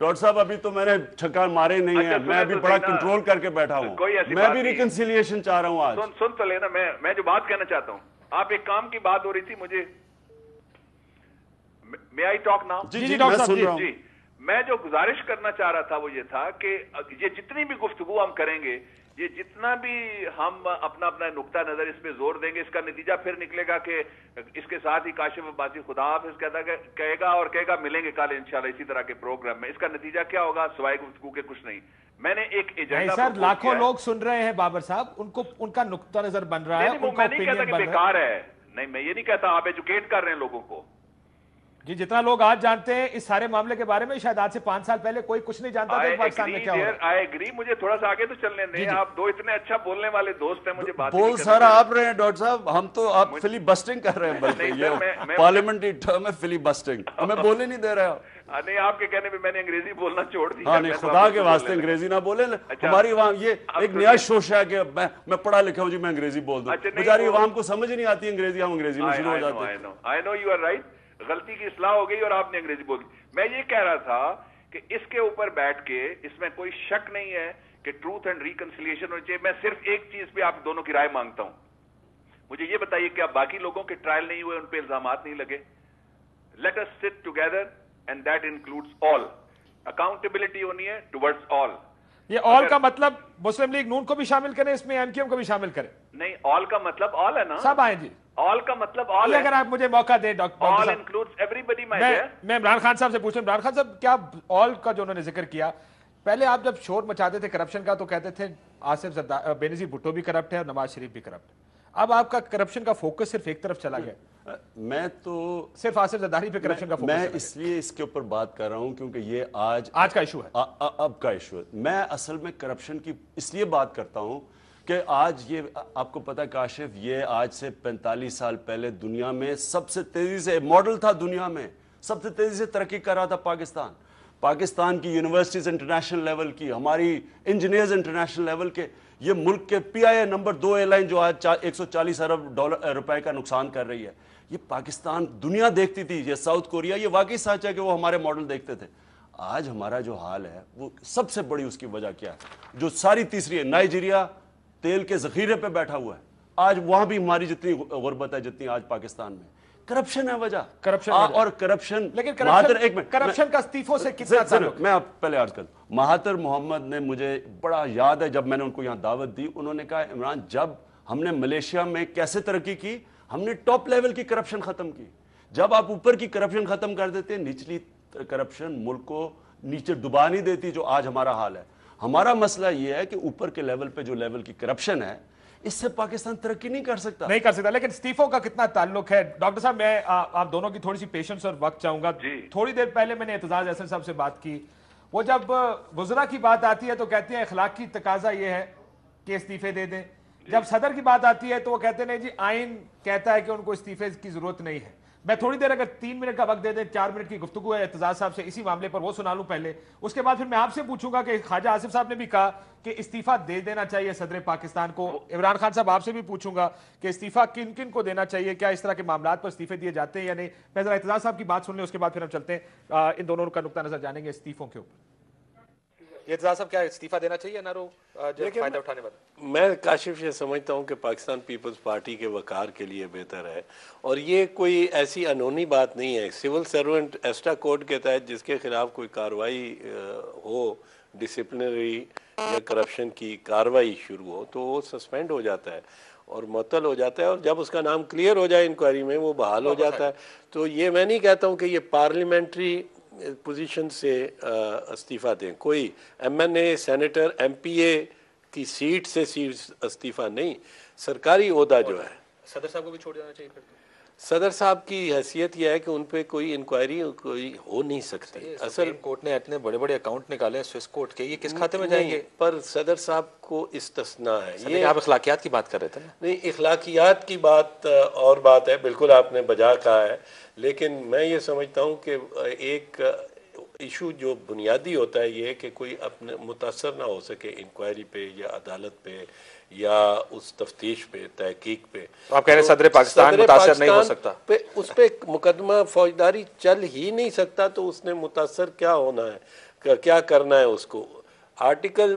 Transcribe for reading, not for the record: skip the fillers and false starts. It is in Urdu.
ڈاکٹر صاحب ابھی تو میں نے چھکا مارے نہیں ہیں, میں ابھی بڑا کنٹرول کر کے بیٹھا ہوں, میں بھی ریکنسیلیشن چاہ رہا ہوں آج. سن تو لینا, میں جو بات کہنا چاہتا ہوں, آپ ایک کام کی بات ہو رہی تھی مجھے, میں آئی ٹاک ناؤ؟ جی میں سن رہا ہوں. جی میں جو گزارش کرنا چاہ رہا تھا وہ یہ تھا کہ یہ جتنی بھی گفتگو ہم کریں گے, یہ جتنا بھی ہم اپنا نقطہ نظر اس پہ زور دیں گے, اس کا نتیجہ پھر نکلے گا کہ اس کے ساتھ ہی کاشف عباسی خدا حافظ کہے گا اور کہے گا ملیں گے کل انشاءاللہ اسی طرح کے پروگرام میں. اس کا نتیجہ کیا ہوگا سوائے گفتگو کے کچھ نہیں. میں نے ایک ایجنڈا سر لاکھوں لوگ سن رہے ہیں بابر صاحب, ان کا نقطہ نظر بن رہا ہے, میں نہیں کہتا کہ بیکار ہے, نہیں میں یہ نہیں کہتا, آپ ایجوکیٹ کر رہے ہیں لوگوں کو. جی جتنا لوگ آج جانتے ہیں اس سارے معاملے کے بارے میں, شاید آج سے 5 سال پہلے کوئی کچھ نہیں جانتا تھا پاکستان میں کیا ہو رہا ہے. آئی ایگری, مجھے تھوڑا سا آگے تو چلنے دیں, آپ دو اتنے اچھا بولنے والے دوست ہیں, مجھے بات بول سارا آپ رہے ہیں ڈاکٹر صاحب, ہم تو آپ فلی بسٹنگ کر رہے ہیں, بلکہ یہ پارلیمنٹری ٹرم ہے فلی بسٹنگ, ہمیں بولنے نہیں دے رہے. نہیں آپ کے کہنے پہ میں نے انگریزی بولنا چھوڑ دی. ہاں نہیں, خدا کے واسطے انگریزی نہ بولے, ہماری عوام یہ ایک نیا شوش ہے کہ میں پڑھا لکھا ہوں جی میں انگریزی بول دوں, بیچاری عوام کو سمجھ نہیں آتی انگریزی, ہم انگریزی میں شروع ہو جاتے ہیں. I know you are right, غلطی کی اصلاح ہو گئی اور آپ نے انگریزی بول دی. میں یہ کہہ رہا تھا کہ اس کے اوپر بیٹھ کے, اس میں کوئی شک نہیں ہے کہ ٹروتھ اینڈ ریکنسیلیشن ہونی چاہیے. میں صرف ایک چیز پہ آپ دونوں کی رائے مانگتا ہوں, مجھے یہ بتائیے کہ اب باقی لوگوں کے ٹرائل نہیں ہوئے, ان پہ الزامات نہیں لگے. Let us sit together and that includes all, accountability ہونی ہے ٹورڈس آل. یہ آل کا مطلب مسلم لیگ نون کو بھی شامل کریں اس میں, ایم کیو ایم کو بھی شامل کریں؟ نہیں, آل کا مطلب آل ہے نا, سب آئیں جی. آل کا مطلب آل ہے. اگر آپ مجھے موقع دیں ڈاکٹر آل انکلوڈس ایوری باڈی. میں عمران خان صاحب سے پوچھوں, عمران خان صاحب کیا آل کا جو انہوں نے ذکر کیا, پہلے آپ جب شور مچاتے تھے کرپشن کا تو کہتے تھے آصف بینظیر بھٹو بھی کرپٹ ہے اور نواز شریف بھی کرپٹ ہے, اب آپ کا کرپشن کا فوکس صرف ایک طرف چلا گیا. میں تو صرف آصف زرداری پہ کرپشن کا فوکس, میں اس لیے اس کے اوپر بات کر رہا ہوں کیونکہ یہ آج کا ایشو ہے, اب کا ایشو ہے. میں اصل میں کرپشن کی اس لیے بات کرتا ہوں کہ آج یہ آپ کو پتا ہے کاشف, یہ آج سے 45 سال پہلے دنیا میں سب سے تیزی سے ماڈل تھا, دنیا میں سب سے تیزی سے ترقی کر رہا تھا پاکستان کی یونیورسٹیز انٹرنیشنل لیول کی, ہماری انجینئرز انٹرنیشنل لیول کے. یہ ملک کے پی آئی اے نمبر 2 ایئر لائن جو آج 140 ارب روپے کا نقصان کر رہی ہے, یہ پاکستان دنیا دیکھتی تھی. یہ ساؤتھ کوریا, یہ واقعی سچ ہے کہ وہ ہمارے ماڈل دیکھتے تھے. آج ہمارا جو حال ہے وہ سب سے بڑی اس کی وجہ کیا ہے, جو ساری تیسری ہے, نائجیریا تیل کے ذخیرے پہ بیٹھا ہوا ہے, آج وہاں بھی ہماری جتنی غربت ہے جتنی آج پاکستان میں. کرپشن ہے وجہ, اور کرپشن. لیکن کرپشن کا استعفوں سے کتنا تعلق ہے؟ میں آپ پہلے عرض کرتا ہوں, مہاتر محمد نے مجھے بڑا یاد ہے جب میں نے ان کو یہاں دعوت دی, انہوں نے کہا عمران جب ہم نے ملیشیا میں کیسے ترقی کی, ہم نے ٹاپ لیول کی کرپشن ختم کی. جب آپ اوپر کی کرپشن ختم کر دیتے ہیں, نچلی کرپشن ملک کو نیچے ڈبا نہیں دیتی, جو آج ہمارا حال ہے. ہمارا مسئلہ یہ ہے کہ اوپر کے لیول پہ جو لیول کی کرپشن ہے, اس سے پاکستان ترقی نہیں کر سکتا. لیکن استعفوں کا کتنا تعلق ہے؟ ڈاکٹر صاحب میں آپ دونوں کی تھوڑی سی پیشنس اور وقت چاہوں گا. تھوڑی دیر پہلے میں نے اعتزاز احسن صاحب سے بات کی, وہ جب وزراء کی بات آتی ہے تو کہتے ہیں اخلاق کی تقاضا یہ ہے کہ استعفے دے دیں, جب صدر کی بات آتی ہے تو وہ کہتے ہیں جی آئین کہتا ہے کہ ان کو استعفے کی ضرورت نہیں ہے. میں تھوڑی دیر اگر 3 منٹ کا وقت دے دیں, 4 منٹ کی گفتگو ہے اعتزاز صاحب سے اسی معاملے پر, وہ سنا لوں پہلے, اس کے بعد پھر میں آپ سے پوچھوں گا کہ خواجہ آصف صاحب نے بھی کہا کہ استعفیٰ دے دینا چاہیے صدر پاکستان کو. عمران خان صاحب آپ سے بھی پوچھوں گا کہ استعفیٰ کن کن کو دینا چاہیے, کیا اس طرح کے معاملات پر استعفے دیے جاتے ہیں یا نہیں. میں ذرا اعتزاز صاحب کی بات سن لیں, اس کے بعد پھر ہم چلتے ہیں ان دونوں کا نقطہ نظر جانیں گے استعفوں کے اوپر. اعتزاز صاحب کیا استعفیٰ دینا چاہیے نہ فائدہ اٹھانے والا؟ میں کاشف یہ سمجھتا ہوں کہ پاکستان پیپلز پارٹی کے وقار کے لیے بہتر ہے, اور یہ کوئی ایسی انہونی بات نہیں ہے. سول سرونٹ ایسٹا کوڈ کے تحت جس کے خلاف کوئی کارروائی ہو, ڈسپلنری یا کرپشن کی کارروائی شروع ہو, تو وہ سسپینڈ ہو جاتا ہے اور معطل ہو جاتا ہے, اور جب اس کا نام کلیئر ہو جائے انکوائری میں وہ بحال ہو جاتا ہے. تو یہ میں نہیں کہتا ہوں کہ یہ پارلیمنٹری پوزیشن سے استعفیٰ دیں. کوئی ایم این اے, سینیٹر, ایم پی اے کی سیٹ سے استعفیٰ نہیں, سرکاری عہدہ جو ہے. صدر صاحب کو بھی چھوڑ جانا چاہیے پھر؟ صدر صاحب کی حیثیت یہ ہے کہ ان پہ کوئی انکوائری کوئی ہو نہیں سکتی. اصل کورٹ نے اتنے بڑے بڑے اکاؤنٹ نکالے ہیں سوئس کورٹ کے, یہ کس کھاتے میں جائیں گے؟ پر صدر صاحب کو استثناء ہے. یہ آپ اخلاقیات کی بات کر رہے تھے نا؟ نہیں, اخلاقیات کی بات اور بات ہے, بالکل آپ نے بجا کہا ہے. لیکن میں یہ سمجھتا ہوں کہ ایک ایشو جو بنیادی ہوتا ہے یہ کہ کوئی اپنے متاثر نہ ہو سکے انکوائری پہ یا عدالت پہ یا اس تفتیش پہ, تحقیق پہ. آپ کہہ رہے ہیں صدر پاکستان متاثر نہیں ہو سکتا, اس پہ مقدمہ فوجداری چل ہی نہیں سکتا, تو اس نے متاثر کیا ہونا ہے. کیا کرنا ہے اس کو. آرٹیکل